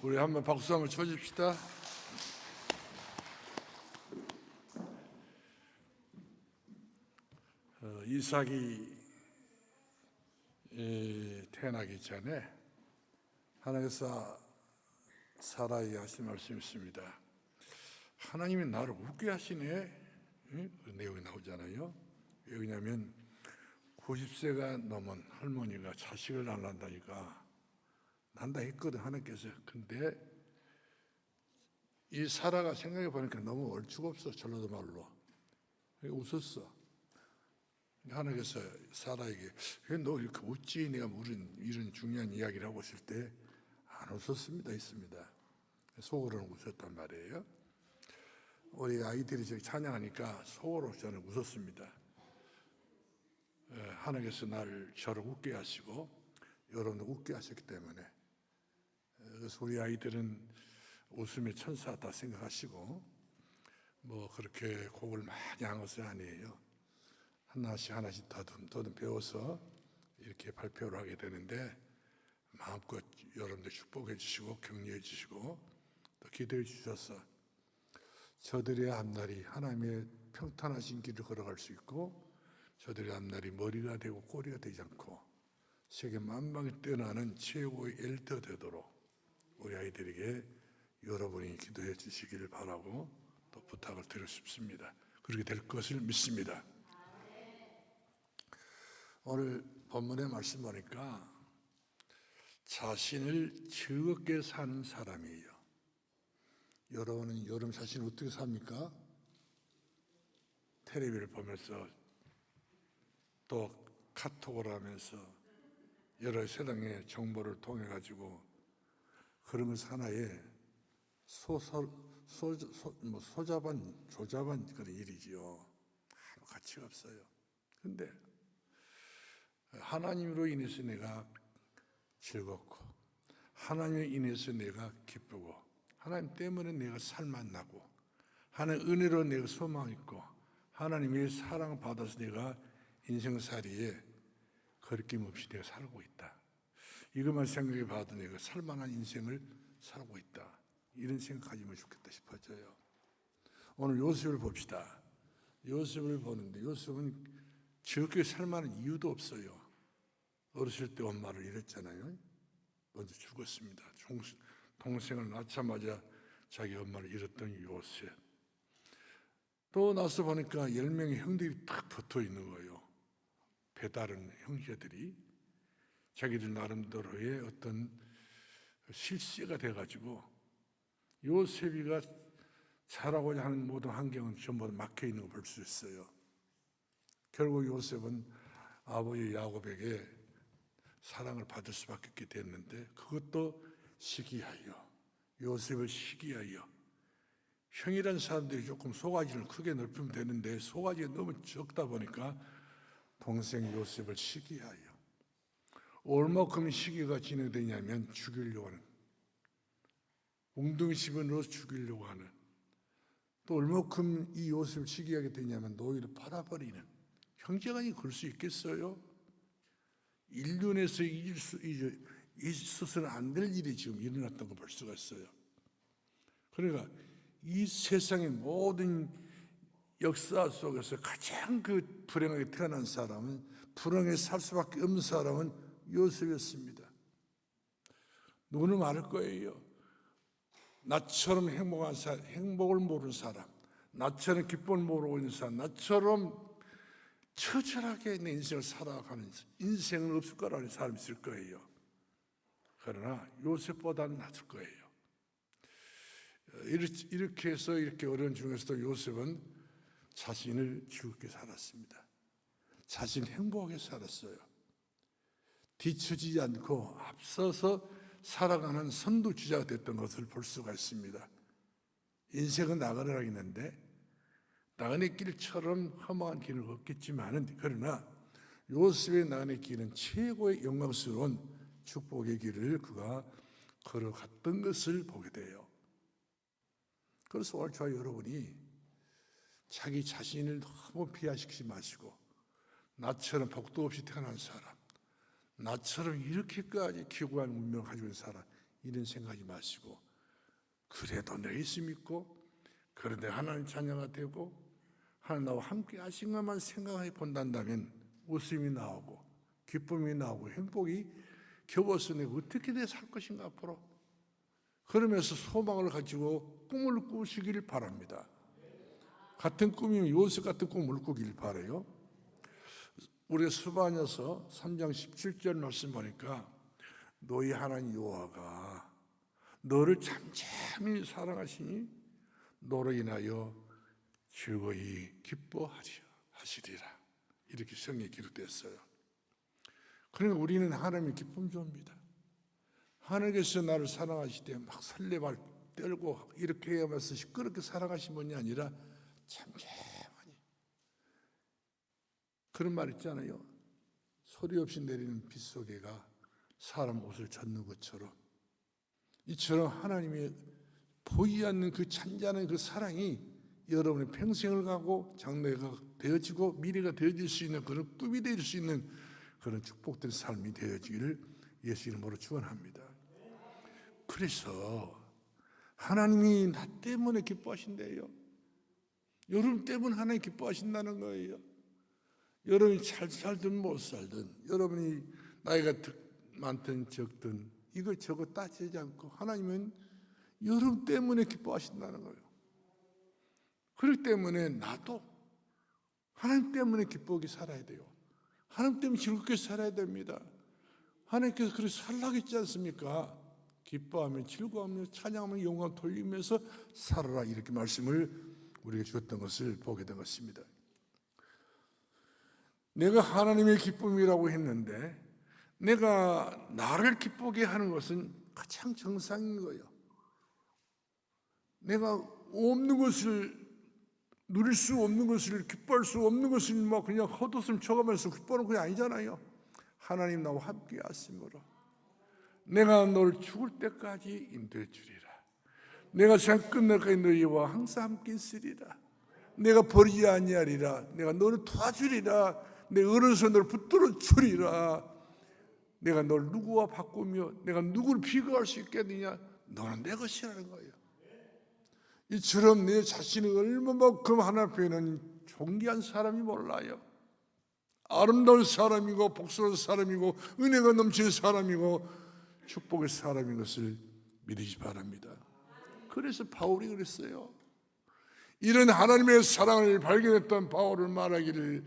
우리 한번 박수 한번 쳐줍시다. 이삭이 태어나기 전에 하나님께서 사라에게 하신 말씀이 있습니다. 하나님이 나를 웃게 하시네. 그 내용이 나오잖아요. 왜냐하면 90세가 넘은 할머니가 자식을 안 낳는다니까 난다 했거든 하나님께서. 근데 이 사라가 생각해 보니까 너무 얼추가 없어. 전라도 말로 웃었어. 하나님께서 사라에게 왜 너 이렇게 웃지? 내가 이런 중요한 이야기를 하고 있을 때 안 웃었습니다 했습니다. 속으로는 웃었단 말이에요. 우리 아이들이 저기 찬양하니까 속으로 저는 웃었습니다. 하나님께서 저를 웃게 하시고 여러분도 웃게 하셨기 때문에. 그래서 우리 아이들은 웃음의 천사다 생각하시고 뭐 그렇게 곡을 많이 한 것은 아니에요. 하나씩 더듬 배워서 이렇게 발표를 하게 되는데 마음껏 여러분들 축복해 주시고 격려해 주시고 또 기도해 주셔서 저들의 앞날이 하나님의 평탄하신 길을 걸어갈 수 있고 저들의 앞날이 머리가 되고 꼬리가 되지 않고 세계 만방에 뛰어나는 최고의 엘더 되도록 우리 아이들에게 여러분이 기도해 주시기를 바라고 또 부탁을 드리고 싶습니다. 그렇게 될 것을 믿습니다. 오늘 본문의 말씀 보니까 자신을 즐겁게 사는 사람이에요. 여러분은 여러분 자신을 어떻게 삽니까? 텔레비를 보면서 또 카톡을 하면서 여러 세상의 정보를 통해 가지고 그러면서 하나의 조잡한 그런 일이지요. 아무 가치가 없어요. 근데 하나님으로 인해서 내가 즐겁고 하나님으로 인해서 내가 기쁘고 하나님 때문에 내가 살만나고 하나님 은혜로 내가 소망 있고 하나님의 사랑을 받아서 내가 인생살이에 거리낌 없이 내가 살고 있다. 이것만 생각해 봐도 내가 살만한 인생을 살고 있다. 이런 생각하시면 좋겠다 싶어져요. 오늘 요셉을 봅시다. 요셉을 보는데 요셉은 즐겁게 살만한 이유도 없어요. 어렸을 때 엄마를 잃었잖아요. 먼저 죽었습니다. 동생을 낳자마자 자기 엄마를 잃었던 요셉. 또 나서 보니까 10명의 형들이 딱 붙어 있는 거예요. 배다른 형제들이 자기들 나름대로의 어떤 실세가 돼가지고 요셉이가 자라고자 하는 모든 환경은 전부 막혀 있는 걸 볼 수 있어요. 결국 요셉은 아버지 야곱에게 사랑을 받을 수밖에 없게 됐는데 그것도 시기하여 요셉을 시기하여 형이란 사람들이 조금 소가지를 크게 넓히면 되는데 소가지가 너무 적다 보니까 동생 요셉을 시기하여 얼마큼 시기가 진행되냐면 죽이려고 하는 웅둥이 집어넣어서 죽이려고 하는 또 얼마큼 이 요셉을 시기하게 되냐면 노예로 팔아버리는 형제간이 그럴 수 있겠어요? 인륜에서 있어서는 안 될 일이 지금 일어났던 걸 볼 수가 있어요. 그러니까 이 세상의 모든 역사 속에서 가장 그 불행하게 태어난 사람은 불행하게 살 수밖에 없는 사람은 요셉이었습니다. 누구는 말할 거예요. 나처럼 행복한 사람, 행복을 모르는 사람, 나처럼 기쁨을 모르고 있는 사람, 나처럼 처절하게 내 인생을 살아가는 인생은 없을 거라는 사람이 있을 거예요. 그러나 요셉보다는 낫을 거예요. 이렇게 해서 이렇게 어려운 중에서도 요셉은 자신을 즐겁게 살았습니다. 자신 행복하게 살았어요. 뒤처지지 않고 앞서서 살아가는 선두주자가 됐던 것을 볼 수가 있습니다. 인생은 나가느라 있는데 나그네 길처럼 험한 길은 없겠지만은 그러나 요셉의 나그네 길은 최고의 영광스러운 축복의 길을 그가 걸어갔던 것을 보게 돼요. 그래서 오늘 저와 여러분이 자기 자신을 너무 비하시키지 마시고 나처럼 복도 없이 태어난 사람, 나처럼 이렇게까지 기구한 운명을 가지고 있는 사람 이런 생각하지 마시고, 그래도 내 예수 믿고 그런데 하나님 자녀가 되고 하나님 나와 함께 하신 것만 생각해 본다면 웃음이 나오고 기쁨이 나오고 행복이 겨워서 내가 어떻게 살 것인가 앞으로. 그러면서 소망을 가지고 꿈을 꾸시길 바랍니다. 같은 꿈이면 요셉 같은 꿈을 꾸길 바라요. 우리 스바냐서 3장 17절 말씀 보니까 너희 하나님 여호와가 너를 잠잠히 사랑하시니 너로 인하여 즐거이 기뻐하시리라. 이렇게 성경에 기록됐어요. 그러니까 우리는 하나님의 기쁨 줍니다. 하나님께서 나를 사랑하실 때 막 설레발 떨고 이렇게 하면서 시끄럽게 사랑하신 분이 아니라 잠잠하니, 그런 말 있잖아요. 소리 없이 내리는 빗소개가 사람 옷을 젖는 것처럼, 이처럼 하나님의 보이지 않는 그 잔잔한 그 사랑이 여러분의 평생을 가고 장래가 되어지고 미래가 되어질 수 있는 그런 꿈이 될 수 있는 그런 축복된 삶이 되어지기를 예수 이름으로 축원합니다. 그래서 하나님이 나 때문에 기뻐하신대요. 여러분 때문에 하나님 기뻐하신다는 거예요. 여러분이 잘 살든 못 살든, 여러분이 나이가 많든 적든 이것저것 따지지 않고 하나님은 여러분 때문에 기뻐하신다는 거예요. 그렇기 때문에 나도 하나님 때문에 기쁘게 살아야 돼요. 하나님 때문에 즐겁게 살아야 됩니다. 하나님께서 그렇게 살라고 했지 않습니까? 기뻐하며 즐거워하며 찬양하며 영광 돌리면서 살아라, 이렇게 말씀을 우리에게 주었던 것을 보게 된 것입니다. 내가 하나님의 기쁨이라고 했는데 내가 나를 기쁘게 하는 것은 가장 정상인 거예요. 내가 없는 것을, 누릴 수 없는 것을, 기뻐할 수 없는 것을 막 그냥 헛웃음 쳐가면서 기뻐하는 게 아니잖아요. 하나님 나와 함께 하심으로 내가 너를 죽을 때까지 인도해 주리라. 내가 세상 끝날까지 너희와 항상 함께 있으리라. 내가 버리지 아니하리라. 내가 너를 도와주리라. 내 어려서 너를 붙들어 주리라. 내가 너를 누구와 바꾸며 내가 누구를 비교할 수 있겠느냐? 너는 내 것이라는 거예요. 이처럼 내 자신이 얼마만큼 하나님 앞에는 존귀한 사람이 몰라요. 아름다운 사람이고 복스러운 사람이고 은혜가 넘치는 사람이고 축복의 사람인 것을 믿으시 바랍니다. 그래서 바울이 그랬어요. 이런 하나님의 사랑을 발견했던 바울은 말하기를,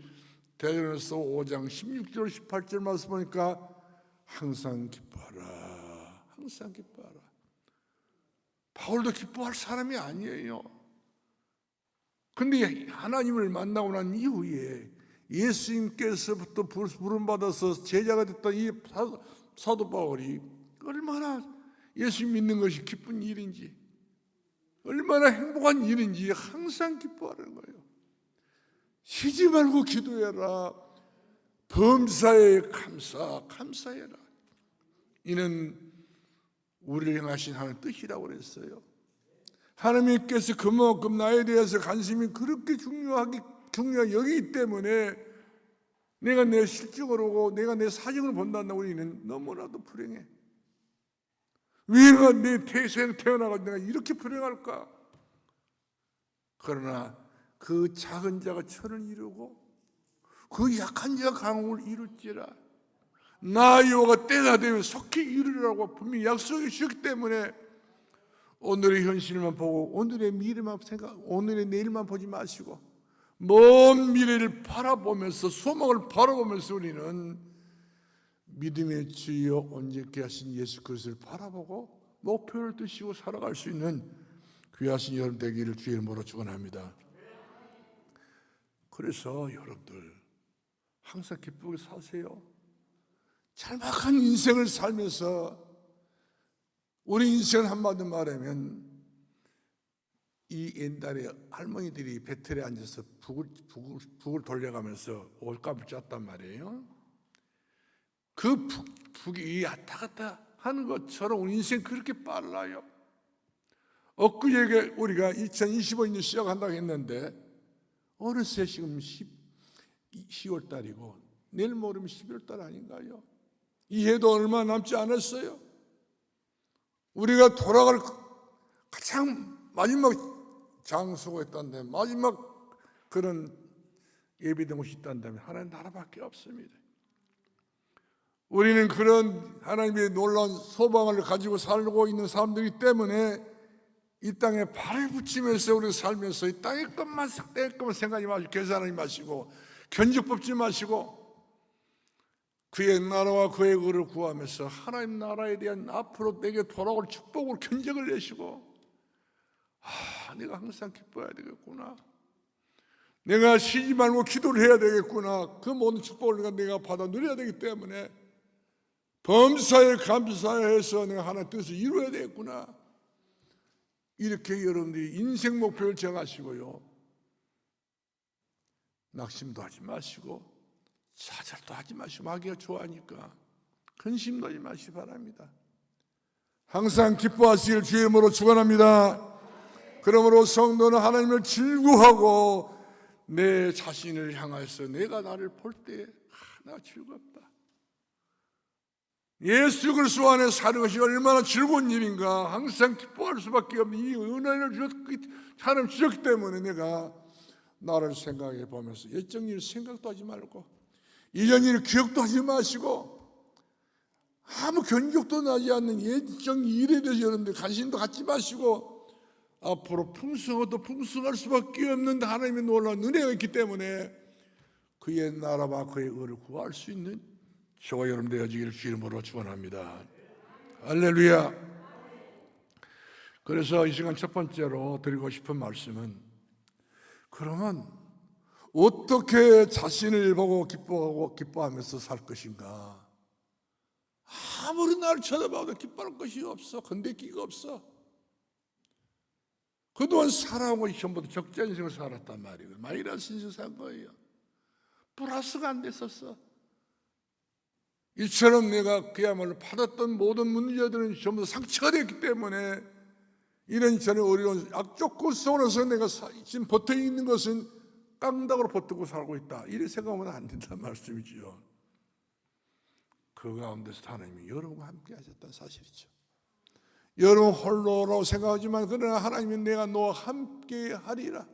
대전에서 5장 16절 18절 말씀 보니까 항상 기뻐하라, 항상 기뻐하라. 바울도 기뻐할 사람이 아니에요. 그런데 하나님을 만나고 난 이후에 예수님께서부터 부름받아서 제자가 됐던 이 사도 바울이 얼마나 예수 믿는 것이 기쁜 일인지, 얼마나 행복한 일인지 항상 기뻐하는 거예요. 쉬지 말고 기도해라. 범사에 감사해라. 이는 우리를 향하신 하나님의 뜻이라고 그랬어요. 하나님께서 그만큼 나에 대해서 관심이 그렇게 중요하게 여기기 때문에 내가 내 실적으로 내가 내 사정을 본다고 우리는 너무나도 불행해. 왜 내가 내 태생 태어나가지고 내가 이렇게 불행할까? 그러나 그 작은 자가 천을 이루고 그 약한 자가 강을 이룰지라. 나 여호와가 때가 되면 속히 이루리라고 분명히 약속해 주셨기 때문에 오늘의 현실만 보고 오늘의 미래만 오늘의 내일만 보지 마시고 먼 미래를 바라보면서 소망을 바라보면서 우리는 믿음의 주여 온전케 하신 예수 그리스도를 바라보고 목표를 두시고 살아갈 수 있는 귀하신 여러분 되기를 주의 이름으로 축원합니다. 그래서 여러분들 항상 기쁘게 사세요. 짤막한 인생을 살면서 우리 인생을 한마디 말하면 이 옛날에 할머니들이 배틀에 앉아서 북을 돌려가면서 올감을 짰단 말이에요. 그 북이 왔다 갔다 하는 것처럼 우리 인생 그렇게 빨라요. 엊그제 우리가 2025년 시작한다고 했는데 어느새 지금 10월 달이고 내일 모레면 11월 달 아닌가요? 이 해도 얼마 남지 않았어요. 우리가 돌아갈 가장 마지막 장소가 있다는데, 마지막 그런 예비된 곳이 있다면 하나님 나라밖에 없습니다. 우리는 그런 하나님의 놀라운 소망을 가지고 살고 있는 사람들이기 때문에 이 땅에 발을 붙이면서 우리 살면서 이 땅의 것만 생각하지 마시고, 계산하지 마시고, 견적 뽑지 마시고, 그의 나라와 그의 의를 구하면서 하나님 나라에 대한 앞으로 내게 돌아올 축복을 견적을 내시고, 내가 항상 기뻐해야 되겠구나, 내가 쉬지 말고 기도를 해야 되겠구나, 그 모든 축복을 내가 받아 누려야 되기 때문에 범사에 감사해서 내가 하나님 뜻을 이루어야 되겠구나, 이렇게 여러분들이 인생 목표를 정하시고요, 낙심도 하지 마시고 좌절도 하지 마시고, 마귀가 좋아하니까 근심도 하지 마시기 바랍니다. 항상 기뻐하시길 주의 이름으로 축원합니다. 그러므로 성도는 하나님을 즐거워하고 내 자신을 향해서 내가 나를 볼 때 내가 즐겁다, 예수 그리스도 안에 사는 것이 얼마나 즐거운 일인가, 항상 기뻐할 수밖에 없는 이 은혜를 하나님 주셨기 때문에 내가 나를 생각해 보면서 옛적 일 생각도 하지 말고 이전 일 기억도 하지 마시고 아무 견적도 나지 않는 옛적 일에 대해서 여러분들 관심도 갖지 마시고 앞으로 풍성하도 풍성할 수밖에 없는 하나님의 놀라운 은혜가 있기 때문에 그의 나라와 그의 의를 구할 수 있는 저와 여러분 되어지기를 주 이름으로 축원합니다. 할렐루야. 그래서 이 시간 첫 번째로 드리고 싶은 말씀은, 그러면 어떻게 자신을 보고 기뻐하고 기뻐하면서 살 것인가? 아무리 나를 쳐다봐도 기뻐할 것이 없어. 건드기가 없어. 그동안 살아온 것이 전부 다 적자 인생을 살았단 말이에요. 마이너스 인생을 산 거예요. 플러스가 안 됐었어. 이처럼 내가 그야말로 받았던 모든 문제들은 전부 다 상처가 됐기 때문에 이런 전에 어려운 악적 고속으로서 내가 지금 버텨 있는 것은 깡닭으로 버티고 살고 있다, 이렇게 생각하면 안 된다는 말씀이지요. 그 가운데서 하나님이 여러분과 함께 하셨다는 사실이죠. 여러분 홀로라고 생각하지만 그러나 하나님이 내가 너와 함께 하리라,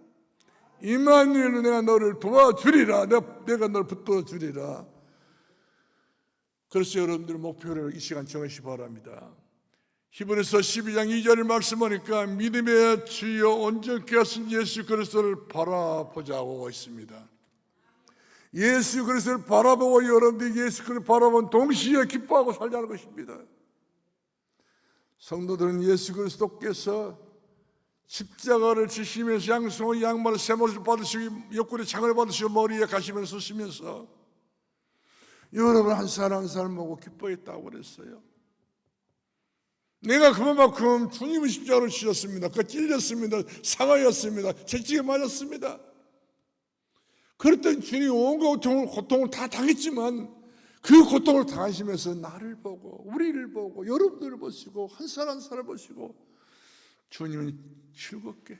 임마누엘로 내가 너를 도와주리라, 내가 너를 붙들어주리라. 그래서 여러분들 목표를 이 시간 정하시기 바랍니다. 히브리서 12장 2절을 말씀하니까 믿음의 주여 온전케 하신 예수 그리스도를 바라보자고 있습니다. 예수 그리스도를 바라보고 여러분들이 예수 그리스도를 바라본 동시에 기뻐하고 살자는 것입니다. 성도들은 예수 그리스도께서 십자가를 지시면서 양손의 양말을 세모를 받으시고 옆구리 창을 받으시고 머리에 가시면서 쓰시면서 여러분 한 사람 한 사람 보고 기뻐했다고 그랬어요. 내가 그만큼 주님의 십자가를 지셨습니다. 그 찔렸습니다. 상하였습니다. 채찍에 맞았습니다. 그랬더니 주님이 온갖 고통을 다 당했지만 그 고통을 당하시면서 나를 보고 우리를 보고 여러분들을 보시고 한 사람 한 사람을 보시고 주님은 즐겁게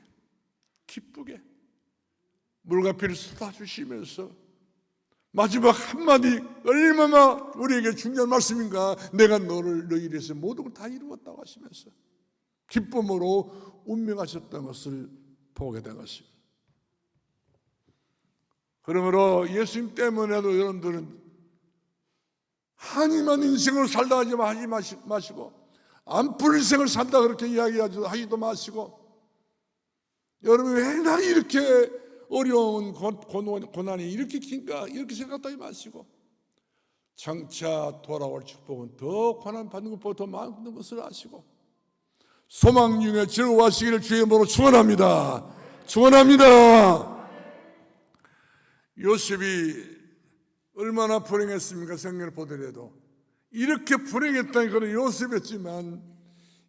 기쁘게 물과 피를 쏟아주시면서 마지막 한마디, 얼마나 우리에게 중요한 말씀인가, 내가 너를 너희를 위해서 모든 걸 다 이루었다고 하시면서 기쁨으로 운명하셨던 것을 보게 된 것입니다. 그러므로 예수님 때문에도 여러분들은 한이만 인생을 살다 하지 마시고 안 풀 인생을 산다 그렇게 이야기하지도 마시고, 여러분 왜 나 이렇게 어려운 고난이 이렇게 긴가 이렇게 생각도 하지 마시고, 장차 돌아올 축복은 더 고난 받는 것보다 더 많은 것을 아시고 소망 중에 즐거워하시기를 주의 이름으로 축원합니다. 축원합니다. 요셉이 얼마나 불행했습니까? 성경을 보더라도 이렇게 불행했다는 것은 요셉이었지만,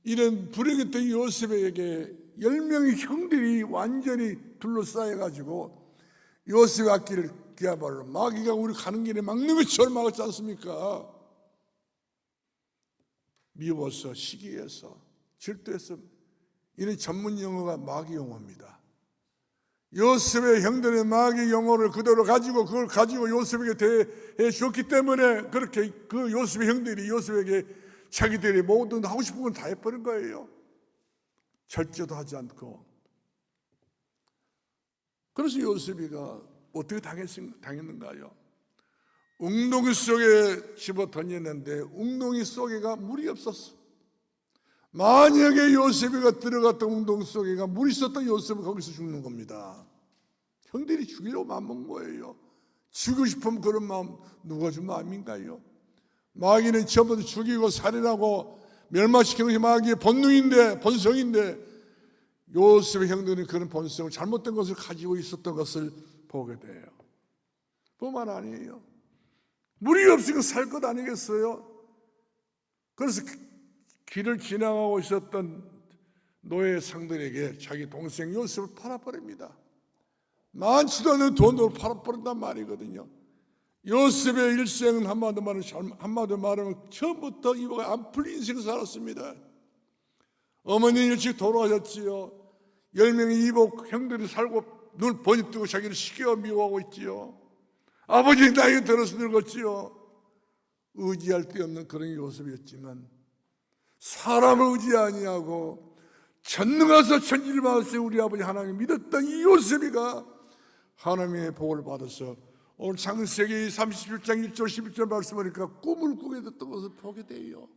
이런 불행했던 요셉에게 10명의 형들이 완전히 둘러싸여가지고 요셉의 앞길을 그야말로 마귀가 우리 가는 길에 막는 것처럼 막았지 않습니까? 미워서, 시기해서, 질투해서, 이런 전문 용어가 마귀 용어입니다. 요셉의 형들의 마귀 용어를 그대로 가지고 그걸 가지고 요셉에게 대해 주었기 때문에 그렇게 그 요셉의 형들이 요셉에게 자기들이 모든 하고 싶은 건 다 해버린 거예요. 절제도 하지 않고. 그래서 요셉이가 어떻게 당했는가요? 웅덩이 속에 집어 던졌는데 웅덩이 속에가 물이 없었어. 만약에 요셉이가 들어갔던 웅덩이 속에가 물이 있었던 요셉은 거기서 죽는 겁니다. 형들이 죽이려고 마음먹은 거예요. 죽이고 싶으면 그런 마음 누가 준 마음인가요? 마귀는 전부 죽이고 살인하고 멸망시키는 것이 마귀의 본성인데 요셉의 형들은 그런 본성을 잘못된 것을 가지고 있었던 것을 보게 돼요. 뿐만 아니에요. 물이 없으니까 살 것 아니겠어요? 그래서 길을 지나가고 있었던 노예 상들에게 자기 동생 요셉을 팔아버립니다. 많지도 않은 돈으로 팔아버린단 말이거든요. 요셉의 일생은 한마디로 말하면 처음부터 이보가 안 풀린 인생을 살았습니다. 어머니는 일찍 돌아가셨지요. 10명의 이복 형들이 살고 눈 번쩍 뜨고 자기를 시기와 미워하고 있지요. 아버지 나이가 들어서 늙었지요. 의지할 데 없는 그런 요셉이었지만 사람을 의지 아니하고 전능하사 천지를 받았어요. 우리 아버지 하나님 믿었던 이 요셉이가 하나님의 복을 받아서 오늘 창세기 37장 1절 11절 말씀하니까 꿈을 꾸게 됐던 것을 보게 돼요.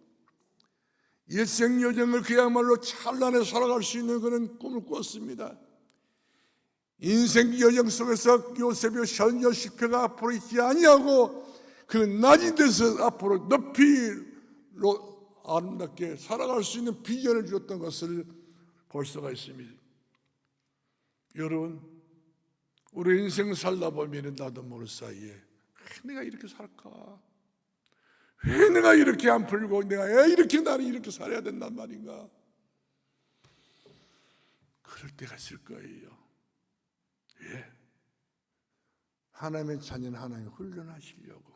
일생 여정을 그야말로 찬란하게 살아갈 수 있는 그런 꿈을 꾸었습니다. 인생 여정 속에서 요셉의 현재 실패가 앞으로 있지 아니하고 그 낮은 데서 앞으로 높이로 아름답게 살아갈 수 있는 비전을 주었던 것을 볼 수가 있습니다. 여러분, 우리 인생 살다 보면 나도 모를 사이에 왜 내가 이렇게 살까? 왜 내가 이렇게 안 풀고 내가 왜 이렇게 나는 이렇게 살아야 된단 말인가? 그럴 때가 있을 거예요. 예. 하나님의 자녀는 하나님을 훈련하시려고.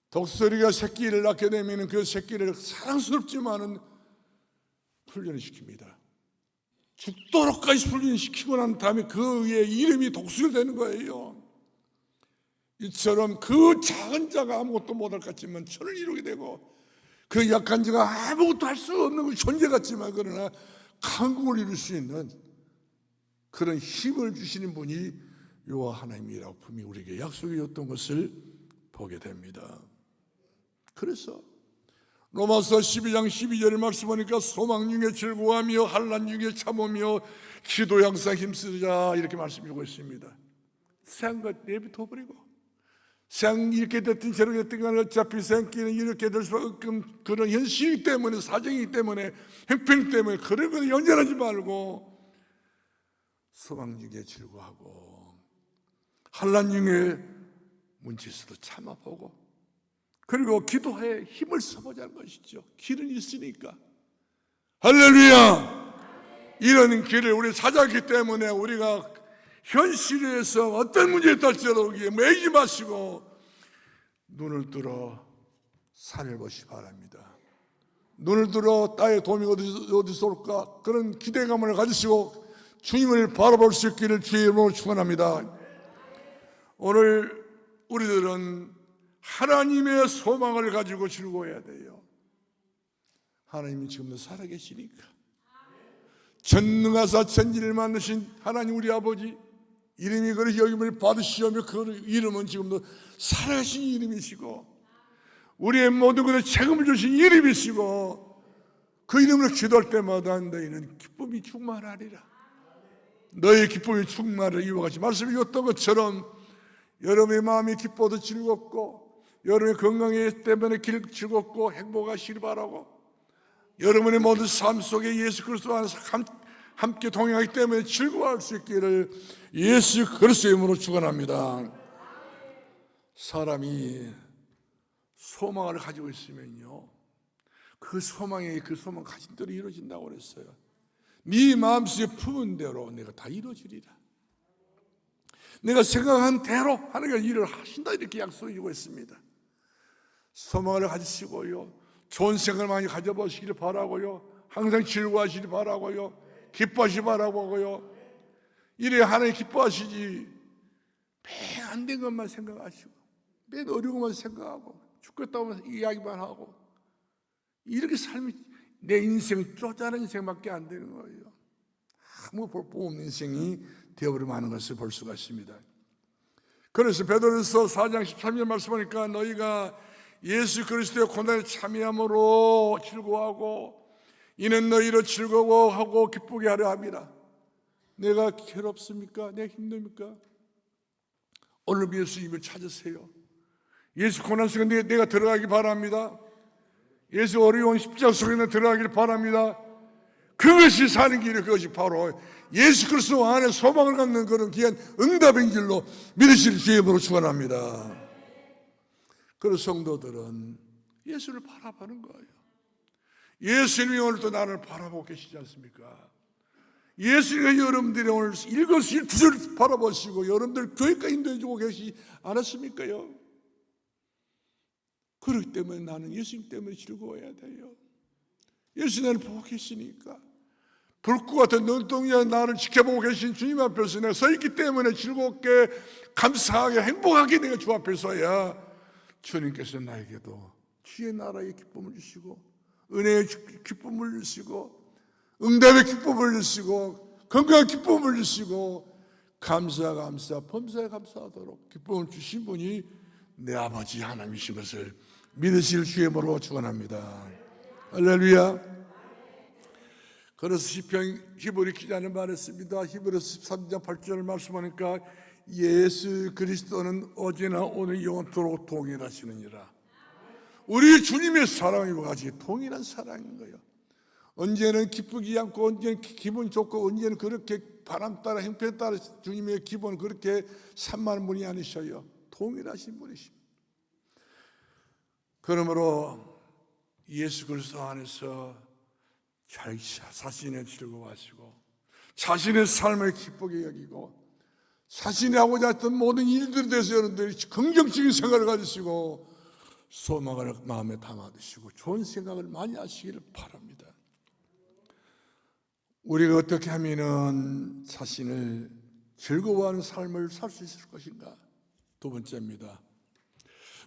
독수리가 새끼를 낳게 되면 그 새끼를 사랑스럽지만은 훈련을 시킵니다. 죽도록까지 훈련시키고 난 다음에 그의 이름이 독수리가 되는 거예요. 이처럼 그 작은 자가 아무것도 못할 것 같지만 천을 이루게 되고 그 약한 자가 아무것도 할 수 없는 그 존재 같지만 그러나 강국을 이룰 수 있는 그런 힘을 주시는 분이 여호와 하나님이라고 분명히 우리에게 약속해 줬던 것을 보게 됩니다. 그래서 로마서 12장 12절을 말씀하니까 소망 중에 즐거워하며 환난 중에 참으며 기도에 항상 힘쓰자 이렇게 말씀하고 있습니다. 생각 내비둬 버리고 생 이렇게 됐든 저렇게 됐든 간에 어차피 생기는 이렇게 될 수밖에 없는 그런 현실이기 때문에 사정이기 때문에 형편 때문에 그런 거 연연하지 말고 소망 중에 즐거워하고 환난 중에 문제에서도 참아보고 그리고 기도에 힘을 써보자는 것이죠. 길은 있으니까. 할렐루야! 이런 길을 우리 찾았기 때문에 우리가 현실에서 어떤 문제에 딸지라도 매이지 마시고 눈을 들어 산을 보시 바랍니다. 눈을 들어 땅의 도움이 어디서 올까? 그런 기대감을 가지시고 주님을 바라볼 수 있기를 주의 이름으로 축원합니다. 오늘 우리들은 하나님의 소망을 가지고 즐거워야 돼요. 하나님이 지금도 살아계시니까. 전능하사 천지를 만드신 하나님 우리 아버지 이름이 그렇게 여김을 받으시오며 그 이름은 지금도 살아계신 이름이시고 우리의 모든 것에 책임을 주신 이름이시고 그 이름으로 기도할 때마다 너희는 기쁨이 충만하리라. 너의 기쁨이 충만하리라. 이와 같이 말씀해 주셨던 것처럼 여러분의 마음이 기뻐도 즐겁고 여러분의 건강에 때문에 즐겁고 행복하시길 바라고 여러분의 모든 삶 속에 예수 그리스도 안에서 함께 동행하기 때문에 즐거워할 수 있기를 예수 그리스도의 이름으로 축원합니다. 사람이 소망을 가지고 있으면요 그 소망이 그 소망 가진 대로 이루어진다고 그랬어요. 네 마음속에 품은 대로 내가 다 이루어지리라. 내가 생각한 대로 하나님께서 일을 하신다 이렇게 약속해 주고 있습니다. 소망을 가지시고요 좋은 생각을 많이 가져보시기를 바라고요 항상 즐거워하시길 바라고요 기뻐하시기 바라고요 이래 하나님 기뻐하시지 매 안 된 것만 생각하시고 매 어려운 것만 생각하고 죽겠다고 하면서 이야기만 하고 이렇게 삶이 내 인생 쪼잔한 인생밖에 안 되는 거예요. 아무 볼품 없는 인생이 되어버리면 하는 것을 볼 수가 있습니다. 그래서 베드로서 4장 13절 말씀하니까 너희가 예수 그리스도의 고난에 참여함으로 즐거워하고 이는 너희로 즐거워하고 기쁘게 하려 함이라. 내가 괴롭습니까? 내가 힘듭니까? 오늘 예수님을 찾으세요. 예수 고난 속에 내가 들어가기 바랍니다. 예수 어려운 십자가 속에 들어가길 바랍니다. 그것이 사는 길이에요. 그것이 바로 예수 그리스도 안에 소망을 갖는 그런 귀한 응답인 길로 믿으실 주의 이름으로 축원합니다. 그래서 성도들은 예수를 바라보는 거예요. 예수님이 오늘도 나를 바라보고 계시지 않습니까? 예수님이 여러분들이 오늘 일거수일투족을 바라보시고 여러분들 교회까지 인도해주고 계시지 않았습니까요? 그렇기 때문에 나는 예수님 때문에 즐거워야 돼요. 예수님 나를 보고 계시니까. 불꽃 같은 눈동자 나를 지켜보고 계신 주님 앞에서 내가 서 있기 때문에 즐겁게 감사하게 행복하게 내가 주 앞에 서야 주님께서 나에게도 주의 나라의 기쁨을 주시고 은혜의 기쁨을 주시고 응답의 기쁨을 주시고 건강의 기쁨을 주시고 감사 범사에 감사하도록 기쁨을 주신 분이 내 아버지 하나님이신 것을 믿으실 주의 이름으로 축원합니다. 할렐루야. 그래서 시편 히브리 기자는 말했습니다. 히브리서 13장 8절을 말씀하니까 예수 그리스도는 어제나 오늘 영원토록 동일하시느니라. 우리 주님의 사랑과 같이 동일한 사랑인 거예요. 언제는 기쁘지 않고 언제는 기분 좋고 언제는 그렇게 바람 따라 형편 따라 주님의 기분은 그렇게 산만한 분이 아니셔요. 동일하신 분이십니다. 그러므로 예수 그리스도 안에서 자신의 즐거워하시고 자신의 삶을 기쁘게 여기고 자신이 하고자 했던 모든 일들에 대해서 여러분들이 긍정적인 생각을 가지시고 소망을 마음에 담아두시고 좋은 생각을 많이 하시기를 바랍니다. 우리가 어떻게 하면은 자신을 즐거워하는 삶을 살 수 있을 것인가? 두 번째입니다.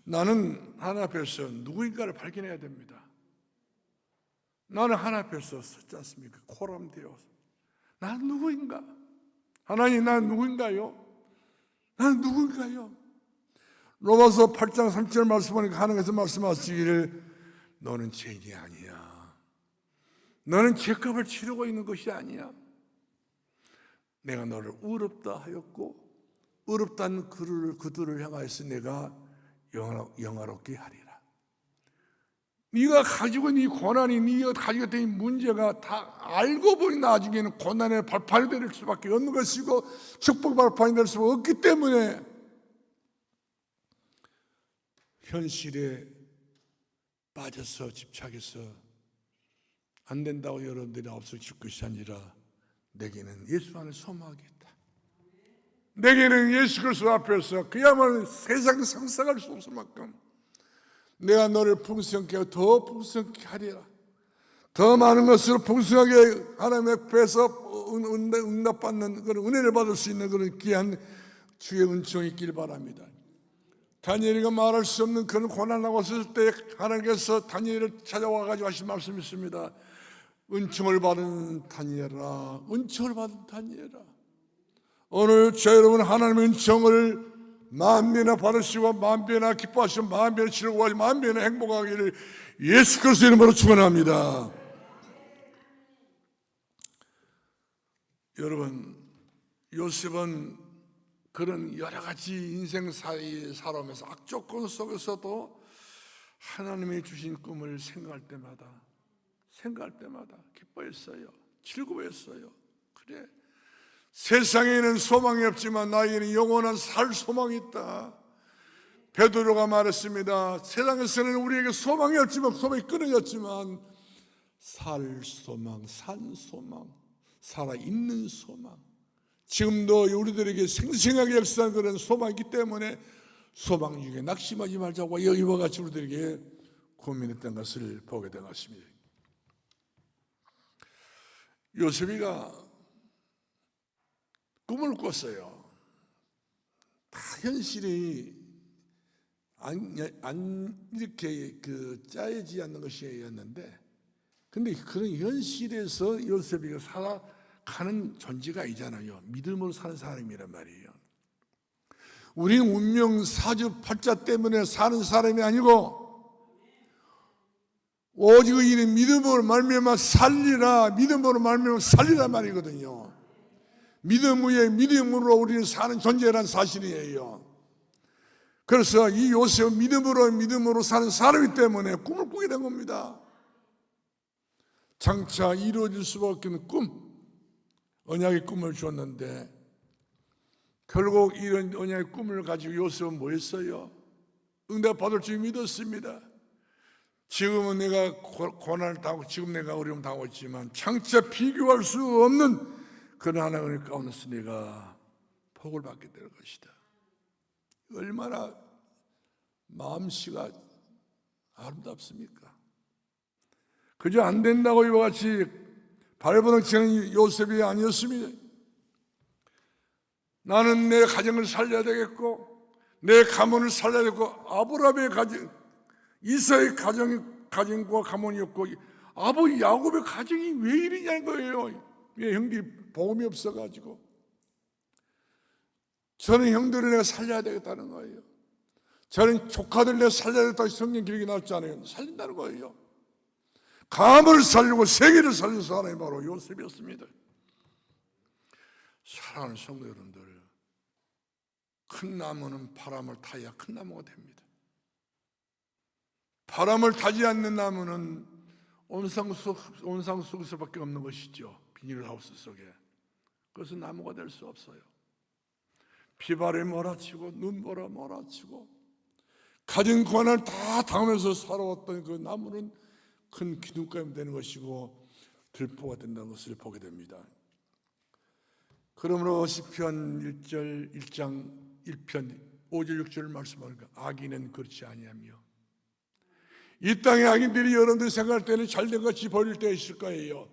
나는 하나님 앞에서 누구인가를 발견해야 됩니다. 나는 하나님 앞에서 섰지 않습니까? 코람되어서 나는 누구인가? 하나님 나는 누구인가요? 나는 누구인가요? 로마서 8장 3절 말씀하니까 하나님께서 말씀하시기를 너는 죄인이 아니야. 너는 죄값을 치르고 있는 것이 아니야. 내가 너를 의롭다 하였고 의롭다는 그들을 향하여서 내가 영화롭게 하리라. 네가 가지고 있는 이 고난이 네가 가지고 있는 이 문제가 다 알고 보니 나중에는 고난의 발판이 될 수밖에 없는 것이고 축복의 발판이 될 수밖에 없기 때문에 현실에 빠져서 집착해서 안 된다고 여러분들이 없어질 것이 아니라 내게는 예수 안에 소망이 있다. 내게는 예수 그리스도 앞에서 그야말로 세상 상상할 수 없을 만큼 내가 너를 풍성케 더 풍성케 하리라. 더 많은 것으로 풍성하게 하나님의 앞에서 응답받는 그런 은혜를 받을 수 있는 그런 귀한 주의 은총이 있길 바랍니다. 다니엘이가 말할 수 없는 그런 고난을 왔을 때 하나님께서 다니엘을 찾아와가지고 하신 말씀이 있습니다. 은총을 받은 다니엘아, 은총을 받은 다니엘아. 오늘 저 여러분 하나님의 은총을 만배나 받으시고 만배나 기뻐하시고 만배나 즐거워하시고 만배나 행복하기를 예수 그리스도 이름으로 축원합니다. 여러분, 요셉은 그런 여러 가지 인생 사이에 살아오면서 악조건 속에서도 하나님이 주신 꿈을 생각할 때마다 기뻐했어요. 즐거워했어요. 그래, 세상에는 소망이 없지만 나에게는 영원한 살 소망이 있다. 베드로가 말했습니다. 세상에서는 우리에게 소망이 없지만 소망이 끊어졌지만 살 소망, 산 소망, 살아있는 소망, 지금도 우리들에게 생생하게 역사하는 그런 소망이기 때문에 소망 중에 낙심하지 말자고 이와 같이 우리들에게 고민했던 것을 보게 된 것입니다. 요셉이가 꿈을 꿨어요. 다 현실이 안 이렇게 짜여지지 않는 것이었는데, 근데 그런 현실에서 요셉이가 살아가는 존재가 아니잖아요. 믿음으로 사는 사람이란 말이에요. 우리는 운명 사주팔자 때문에 사는 사람이 아니고 오직 이는 믿음으로 말미암아 살리라, 믿음으로 말미암아 살리라 말이거든요. 믿음 위에 믿음으로 우리는 사는 존재라는 사실이에요. 그래서 이 요셉은 믿음으로 사는 사람이기 때문에 꿈을 꾸게 된 겁니다. 장차 이루어질 수밖에 없는 꿈, 언약의 꿈을 줬는데 결국 이런 언약의 꿈을 가지고 요셉은 뭐 했어요? 응답받을 줄 믿었습니다. 지금은 내가 고난을 당하고 지금 내가 어려움을 당하고 있지만 장차 비교할 수 없는 그런 하나님의 가운데서 내가 복을 받게 될 것이다. 얼마나 마음씨가 아름답습니까? 그저 안 된다고 이와 같이 발버둥치는 요셉이 아니었습니다. 나는 내 가정을 살려야 되겠고 내 가문을 살려야 되고, 아브라함의 가정, 이삭의 가정과 가문이었고 아버지 야곱의 가정이 왜 이러냐는 거예요. 왜 형들이 복음이 없어가지고 저는 형들을 내가 살려야 되겠다는 거예요. 저는 조카들 내가 살려야 되겠다고 성경 기록이 나왔잖아요. 살린다는 거예요. 가문을 살리고 세계를 살린 사람이 바로 요셉이었습니다. 사랑하는 성도 여러분들, 큰 나무는 바람을 타야 큰 나무가 됩니다. 바람을 타지 않는 나무는 온상 속에서밖에 없는 것이죠. 비닐하우스 속에. 그것은 나무가 될 수 없어요. 비바람에 몰아치고 눈보라 몰아치고 가진 고난을 다 당하면서 살아왔던 그 나무는 큰 기둥감이 되는 것이고 들포가 된다는 것을 보게 됩니다. 그러므로 시편 1장 1편 5절 6절을 말씀하니까 악인은 그렇지 아니하며, 이 땅의 악인들이 여러분들이 생각할 때는 잘된 것이 보일 때 있을 거예요.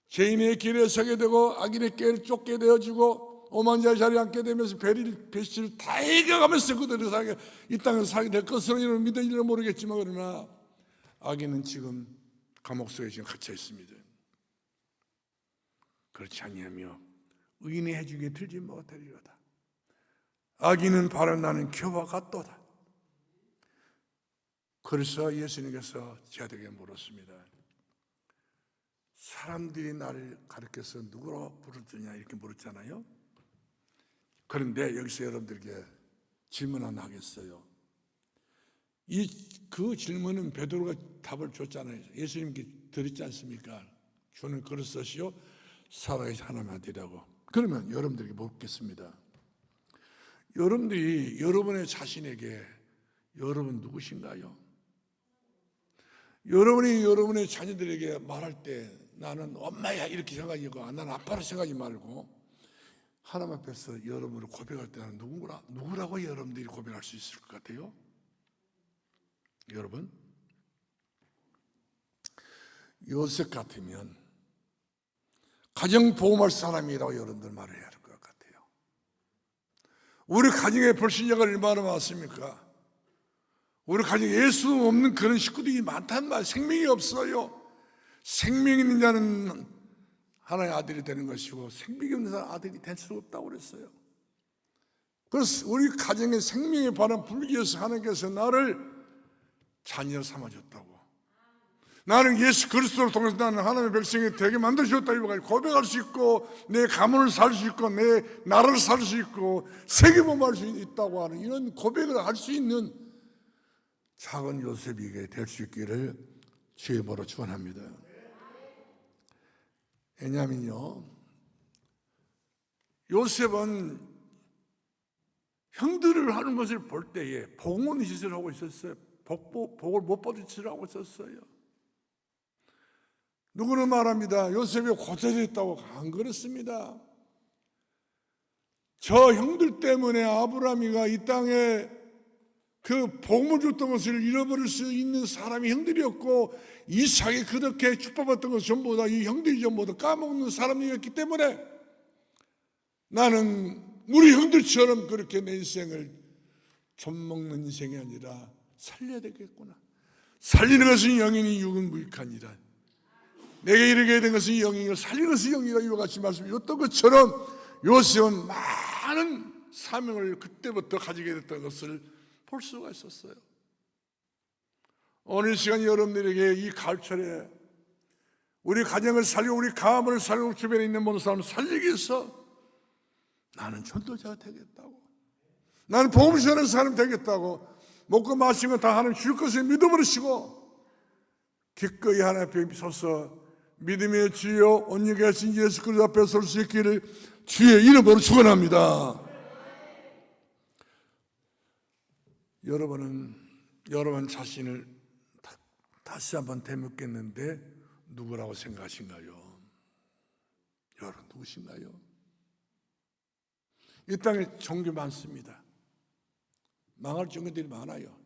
죄인의 길에 서게 되고 악인의 길에 쫓게 되어지고 오만 자의 자리에 앉게 되면서 배실을 다 이겨가면서 그들이 이 땅에서 살게 될 것으로 믿을지는 모르겠지만, 그러나 악인은 지금 감옥 속에 지금 갇혀 있습니다. 그렇지 아니하며 의인의 해중에 들지 못하리로다. 악인은 발언나는 겨와 같도다. 그래서 예수님께서 제자들에게 물었습니다. 사람들이 나를 가르쳐서 누구로 부르느냐 이렇게 물었잖아요. 그런데 여기서 여러분들에게 질문 하나 하겠어요. 그 질문은 베드로가 답을 줬잖아요. 예수님께 드렸지 않습니까? 주는 그릇으시오 살아계신 하나님 아들이라고. 그러면 여러분들에게 묻겠습니다. 여러분들이 여러분의 자신에게 여러분 누구신가요? 여러분이 여러분의 자녀들에게 말할 때 나는 엄마야 이렇게 생각하고 나는 아빠라 생각하지 말고 하나님 앞에서 여러분을 고백할 때 나는 누구라고 여러분들이 고백할 수 있을 것 같아요? 여러분, 요셉 같으면 가정 보호할 사람이라고 여러분들 말해야 할 것 같아요. 우리 가정에 불신자가 얼마나 많습니까? 우리 가정에 예수 없는 그런 식구들이 많단 말이에요. 생명이 없어요. 생명 있는 자는 하나님의 아들이 되는 것이고 생명이 없는 자는 아들이 될 수 없다고 그랬어요. 그래서 우리 가정에 생명에 관한 불교에서 하나님께서 나를 자녀 삼아줬다고, 나는 예수 그리스도를 통해서 나는 하나님의 백성이 되게 만드셨다 이거 고백할 수 있고 내 가문을 살 수 있고 내 나라를 살 수 있고 세계보험할 수 있다고 하는 이런 고백을 할 수 있는 작은 요셉에게 될 수 있기를 주의 이름으로 축원합니다. 왜냐하면요, 요셉은 형들을 하는 것을 볼 때에 복원 짓을 하고 있었어요. 복을 못 받은 짓을 하고 있었어요. 누구는 말합니다. 요셉이 고쳐졌다고. 안 그렇습니다. 저 형들 때문에 아브라함이가 이 땅에 그 복을 줬던 것을 잃어버릴 수 있는 사람이 형들이었고, 이삭이 그렇게 축복받던 것을 전부 다 이 형들이 전부 다 까먹는 사람이었기 때문에 나는 우리 형들처럼 그렇게 내 인생을 좀먹는 인생이 아니라 살려야 되겠구나. 살리는 것은 영이니 육은 무익하니라. 내게 이르게 된 것은 영이요 살리는 것은 영이라. 이와 같이 말씀드렸던 것처럼 요셉은 많은 사명을 그때부터 가지게 됐던 것을 볼 수가 있었어요. 오늘 시간 여러분들에게 이 가을철에 우리 가정을 살리고 우리 가문을 살리고 주변에 있는 모든 사람을 살리기 위해서 나는 전도자가 되겠다고, 나는 복음을 전하는 사람이 되겠다고, 먹고 마시는 거 다 하나님 줄 것을 믿어버리시고 기꺼이 하나님 앞에 서서 믿음의 주여 온유케 하신 예수 그리스도 앞에 설 수 있기를 주의 이름으로 축원합니다. 여러분 자신을 다시 한번 되묻겠는데 누구라고 생각하신가요? 여러분 누구신가요? 이 땅에 종교 많습니다. 망할 종교들이 많아요.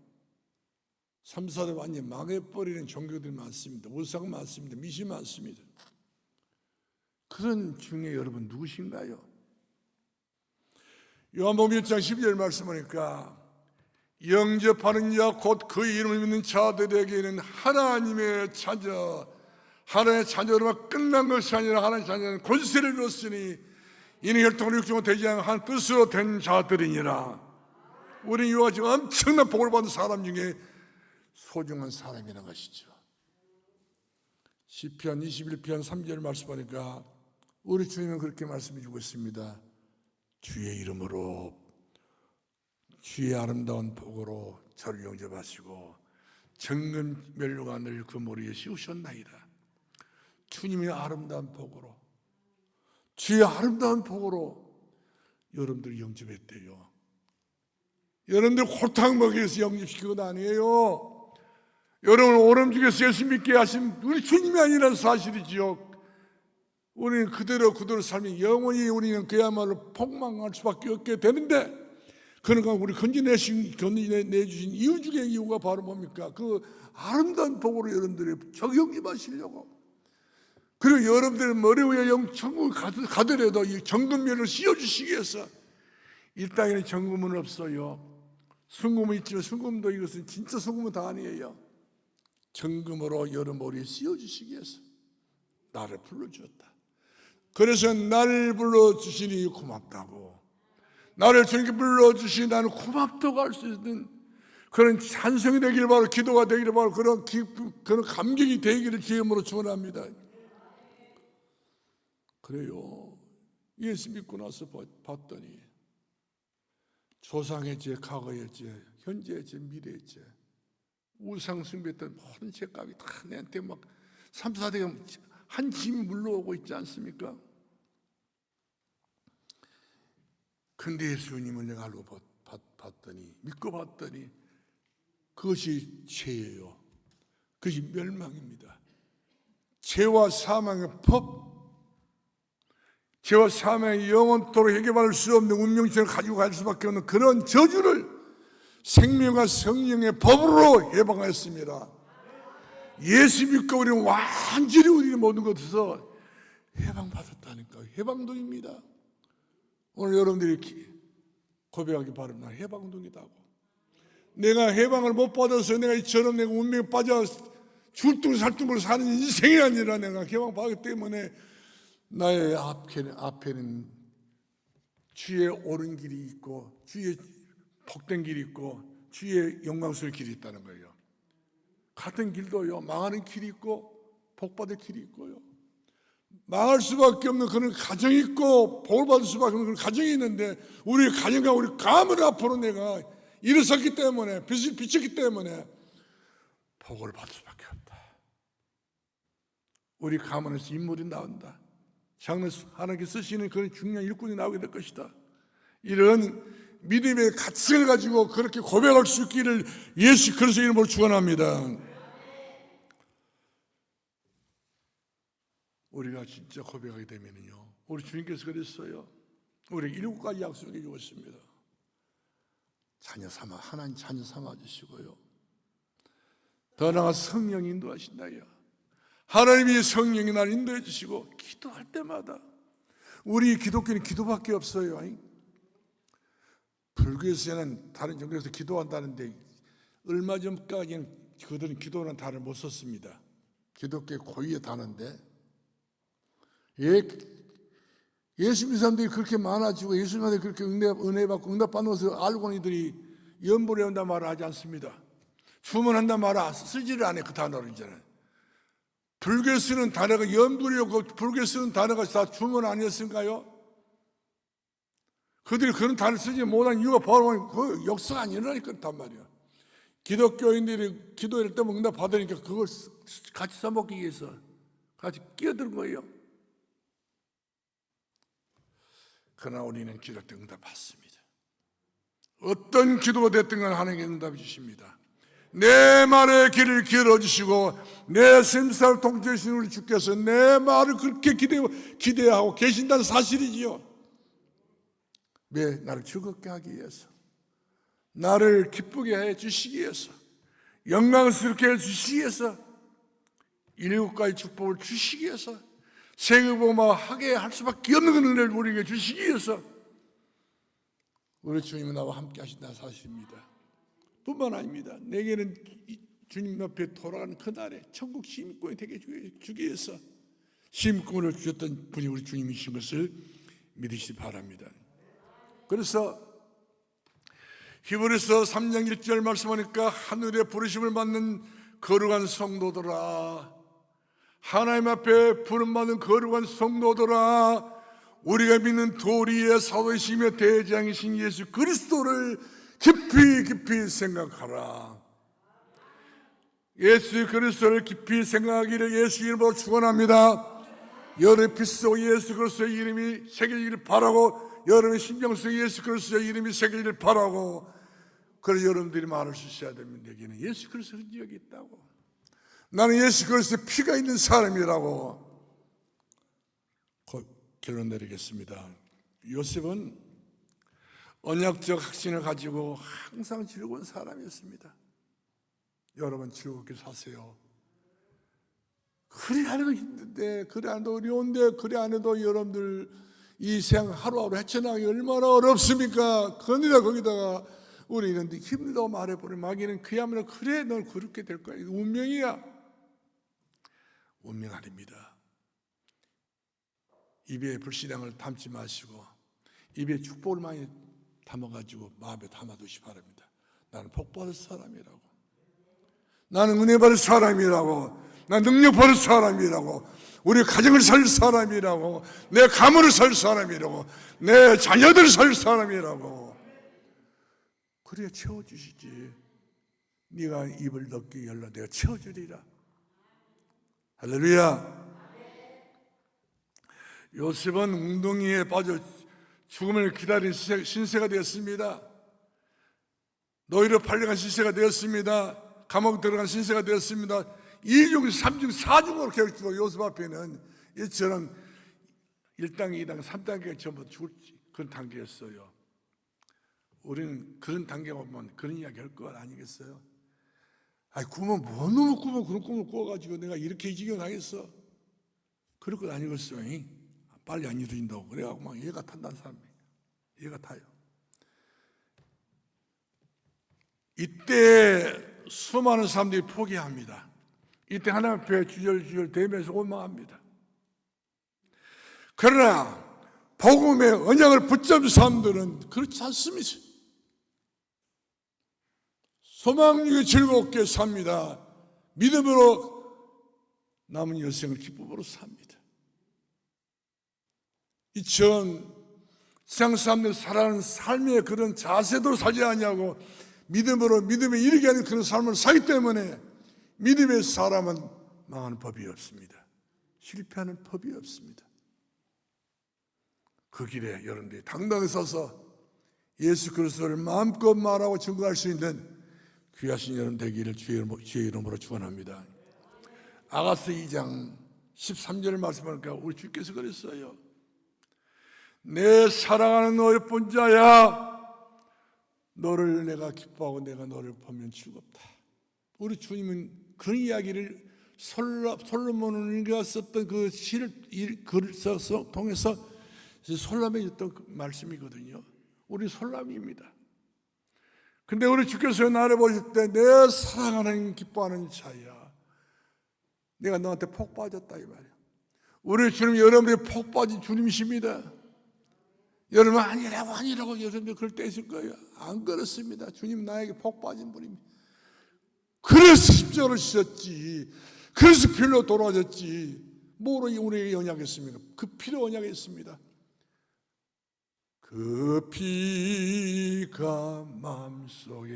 3, 4대 완전히 망해버리는 종교들이 많습니다. 우상 많습니다. 미신 많습니다. 그런 중에 여러분 누구신가요? 요한복음 1장 12절 말씀하니까 영접하는 자 곧 그 이름을 믿는 자들에게는 하나님의 자녀, 하나님의 자녀로만 끝난 것이 아니라 하나님의 자녀는 권세를 얻었으니 이는 혈통으로 육정으로 되지 않은 한 뜻으로 된 자들이니라. 우리는 이와 같이 엄청난 복을 받은 사람 중에 소중한 사람이라는 것이죠. 시편 21편 3절 말씀하니까 우리 주님은 그렇게 말씀해 주고 있습니다. 주의 이름으로 주의 아름다운 복으로 저를 영접하시고 정금 면류관을 그 머리에 씌우셨나이다. 주님의 아름다운 복으로, 주의 아름다운 복으로 여러분들을 영접했대요. 여러분들 골탕 먹이 위해서 영접시킨 건 아니에요. 여러분 오름죽에서 예수 믿게 하신 우리 주님이 아니라는 사실이지요. 우리는 그대로 살면 영원히 우리는 그야말로 폭망할 수밖에 없게 되는데, 그러니까 우리 건져내주신 이유 중에 이유가 바로 뭡니까? 그 아름다운 복으로 여러분들이 영접하시려고. 그리고 여러분들의 머리 위에 천국을 가더라도 이 정금면을 씌워주시기 위해서. 이 땅에는 정금은 없어요. 순금은 있지만 순금도 이것은 진짜 순금은 다 아니에요. 정금으로 여러분 머리에 씌워주시기 위해서 나를 불러주었다. 그래서 나를 불러주시니 고맙다고, 나를 주님께 불러주시니 나는 고맙다고 할 수 있는 그런 찬송이 되기를 바라고, 기도가 되기를 바라고, 그런 감격이 되기를 주님으로 축원합니다. 그래요. 예수 믿고 나서 봤더니 조상의 죄, 과거의 죄, 현재의 죄, 미래의 죄, 우상 숭배했던 모든 죄값이 다 내한테 막 3, 4대가 한 짐이 물러오고 있지 않습니까? 근데 예수님을 내가 알고 봤더니, 믿고 봤더니 그것이 죄예요. 그것이 멸망입니다. 죄와 사망의 법, 죄와 사망의 영원토록 해결받을 수 없는 운명체를 가지고 갈 수밖에 없는 그런 저주를 생명과 성령의 법으로 해방하였습니다. 예수 믿고 우리는 완전히 우리의 모든 것에서 해방받았다니까요. 해방동입니다. 오늘 여러분들이 고백하기 바랍니다. 해방동이다고. 내가 해방을 못 받아서 내가 이처럼 내가 운명에 빠져 줄뚱살뚱으로 사는 인생이 아니라 내가 해방받기 때문에 나의 앞에는 주의 옳은 길이 있고 주의 복된 길이 있고 주의 영광스러운 길이 있다는 거예요. 같은 길도요, 망하는 길이 있고 복받을 길이 있고요, 망할 수밖에 없는 그런 가정이 있고 복을 받을 수밖에 없는 그런 가정이 있는데, 우리 가정과 우리 가문 앞으로 내가 일어섰기 때문에, 빛을 비쳤기 때문에 복을 받을 수밖에 없다. 우리 가문에서 인물이 나온다. 장래 하나님께 쓰시는 그런 중요한 일꾼이 나오게 될 것이다. 이런 믿음의 가치를 가지고 그렇게 고백할 수 있기를 예수 그리스도 이름으로 축원합니다. 우리가 진짜 고백하게 되면요, 우리 주님께서 그랬어요. 우리 7가지 약속해 주었습니다. 자녀 삼아, 하나님 자녀 삼아 주시고요, 더 나아가서 성령 인도하신다요. 하나님이 성령이 나를 인도해 주시고, 기도할 때마다 우리 기독교는 기도밖에 없어요. 불교에서는 다른 종교에서 기도한다는데 얼마 전까지는 그들은 기도라는 단어를 못 썼습니다. 기독교의 고유의 단어인데 예수 믿는 사람들이 그렇게 많아지고 예수님한테 그렇게 은혜 받고 응답받는 것을 알고 이들이 연보를 한다 말을 하지 않습니다. 주문한다 말을 쓰지를 않아요. 그 단어를 이제는. 불교 쓰는 단어가 연불이고 불교 쓰는 단어가 다 주문 아니었을까요? 그들이 그런 단어를 쓰지 못한 이유가 바로 그 역사가 안 일어나니까 그렇단 말이에요. 기독교인들이 기도할 때면 응답 받으니까 그걸 같이 써먹기 위해서 같이 끼어드는 거예요. 그러나 우리는 기도 때 응답 받습니다. 어떤 기도가 됐든 간 하나님께 응답해 주십니다. 내 말에 귀를 기울여 주시고 내 심사를 통제하신 우리 주께서 내 말을 그렇게 기대하고 계신다는 사실이지요. 왜? 나를 즐겁게 하기 위해서, 나를 기쁘게 해 주시기 위해서, 영광스럽게 해 주시기 위해서, 7가지 축복을 주시기 위해서, 세계복음화하게 할 수밖에 없는 은혜를 우리에게 주시기 위해서 우리 주님은 나와 함께 하신다는 사실입니다. 뿐만 아닙니다. 내게는 주님 앞에 돌아가는 그날에 천국 시민권이 되게 주기 위해서 시민권을 주셨던 분이 우리 주님이신 것을 믿으시기 바랍니다. 그래서 히브리서 3장 1절 말씀하니까 하늘의 부르심을 받는 거룩한 성도들아, 하나님 앞에 부름받은 거룩한 성도들아, 우리가 믿는 도리의 사도이시며 대장이신 예수 그리스도를 깊이 생각하라. 예수 그리스도를 깊이 생각하기를 예수 이름으로 축원합니다. 여러분의 피 속 예수 그리스도의 이름이 새겨지기를 바라고, 여러분의 심령 속에 예수 그리스도의 이름이 새겨지기를 바라고, 그래서 여러분들이 말할 수 있어야 됩니다. 여기는 예수 그리스도의 흔적이 있다고, 나는 예수 그리스도의 피가 있는 사람이라고 결론 내리겠습니다. 요셉은 언약적 확신을 가지고 항상 즐거운 사람이었습니다. 여러분 즐겁게 사세요. 그래 안 해도 힘든데, 그래 안 해도 어려운데, 그래 안 해도 여러분들 이 세상 하루하루 헤쳐나가기 얼마나 어렵습니까? 거기다가 우리는 힘들다고 말해버리면 마귀는 그야말로 그래 넌 그렇게 될 거야, 운명이야. 운명 아닙니다. 입에 불신앙을 담지 마시고 입에 축복을 많이 담아가지고 마음에 담아두시 바랍니다. 나는 복받을 사람이라고, 나는 은혜 받을 사람이라고, 나는 능력 받을 사람이라고, 우리 가정을 살 사람이라고, 내 가문을 살 사람이라고, 내 자녀들을 살 사람이라고. 그래야 채워주시지. 네가 입을 넓게 열라 내가 채워주리라. 할렐루야. 요셉은 웅덩이에 빠져 죽음을 기다린 신세가 되었습니다. 노예로 팔려간 신세가 되었습니다. 감옥 들어간 신세가 되었습니다. 2중, 3중, 4중으로 계속 죽어. 요셉 앞에는 이처럼 1단계, 2단계, 3단계가 전부 죽을 그런 단계였어요. 우리는 그런 단계가 오면 그런 이야기 할 것 아니겠어요? 아니, 꿈은 뭐 놈의 꿈을 그런 꿈을 꾸어가지고 내가 이렇게 이 지경 하겠어? 그럴 것 아니겠어요? 빨리 안 이루어진다고 그래갖고 막 얘가 탄다는 사람이, 얘가 타요. 이때 수많은 사람들이 포기합니다. 이때 하나님 앞에 주절주절 대면서 원망합니다. 그러나 복음의 언약을 붙잡은 사람들은 그렇지 않습니다. 소망이 즐겁게 삽니다. 믿음으로 남은 여생을 기쁨으로 삽니다. 이처럼 세상 사람들 살아가는 삶의 그런 자세도 살지 않냐고 믿음으로 믿음에 이르게 하는 그런 삶을 살기 때문에 믿음의 사람은 망하는 법이 없습니다. 실패하는 법이 없습니다. 그 길에 여러분들이 당당히 서서 예수 그리스도를 마음껏 말하고 증거할 수 있는 귀하신 여러분 되기를 주의 이름으로 축원합니다. 아가서 2장 13절 말씀하니까 우리 주께서 그랬어요. 내 사랑하는 너의 본자야, 너를 내가 기뻐하고 내가 너를 보면 즐겁다. 우리 주님은 그런 이야기를 솔로몬이 썼던 그 글을 통해서 솔람에 있던 그 말씀이거든요. 우리 솔람입니다. 근데 우리 주께서 나를 보실 때 내 사랑하는 기뻐하는 자야, 내가 너한테 폭 빠졌다 이 말이야. 우리 주님 여러분들이 폭 빠진 주님이십니다. 여러분 아니라고 여러분들 그럴 때 있을 거예요. 안 그렇습니다. 주님 나에게 폭 빠진 분입니다. 그래서 십자가를 지셨지, 그래서 필로 돌아졌지. 뭐로 우리에게 언약했습니까? 그 피로 언약했습니다. 그 피가 마음속에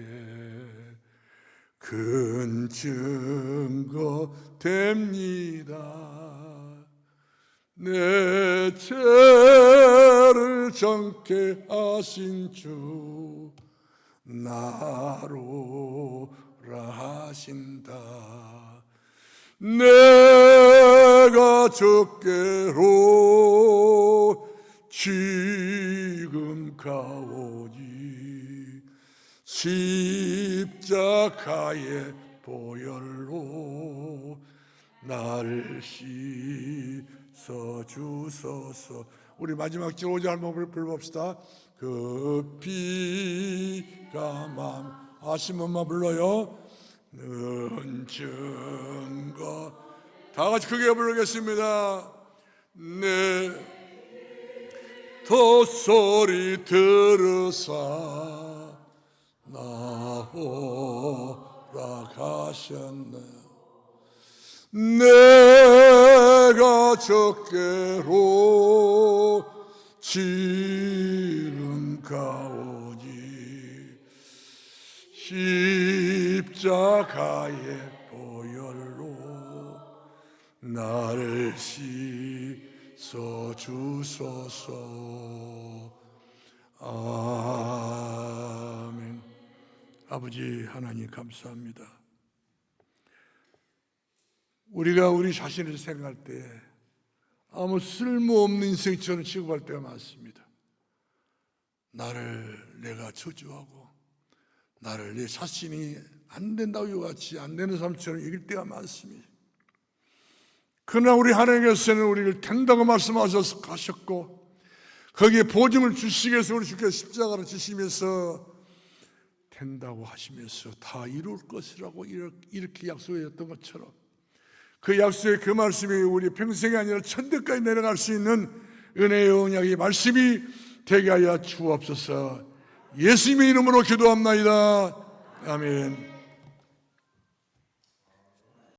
큰 증거 됩니다. 내 죄를 정케 하신 주 나로라 하신다. 내가 주께로 지금 가오니 십자가의 보혈로 나를 씻어주소서. 우리 마지막 절 5절 한번 불러봅시다. 그 피가 마음 아신 분만 불러요. 는 증거. 다 같이 크게 부르겠습니다. 내 더 소리 들으사 나오라 하셨네. 내가 적게로 지금 가오니 십자가의 보혈로 나를 씻어주소서. 아멘. 아버지 하나님 감사합니다. 우리가 우리 자신을 생각할 때 아무 쓸모없는 인생처럼 취급할 때가 많습니다. 나를 내가 저주하고 나를 내 자신이 안 된다고 같이 안 되는 사람처럼 여길 때가 많습니다. 그러나 우리 하나님께서는 우리를 된다고 말씀하셨고 거기에 보증을 주시기 위해서 우리 주께서 십자가를 지시면서 된다고 하시면서 다 이룰 것이라고 이렇게 약속하셨던 것처럼 그 약속의 그 말씀이 우리 평생이 아니라 천대까지 내려갈 수 있는 은혜의 언약의 말씀이 되게 하여 주옵소서. 예수님의 이름으로 기도합나이다. 아멘.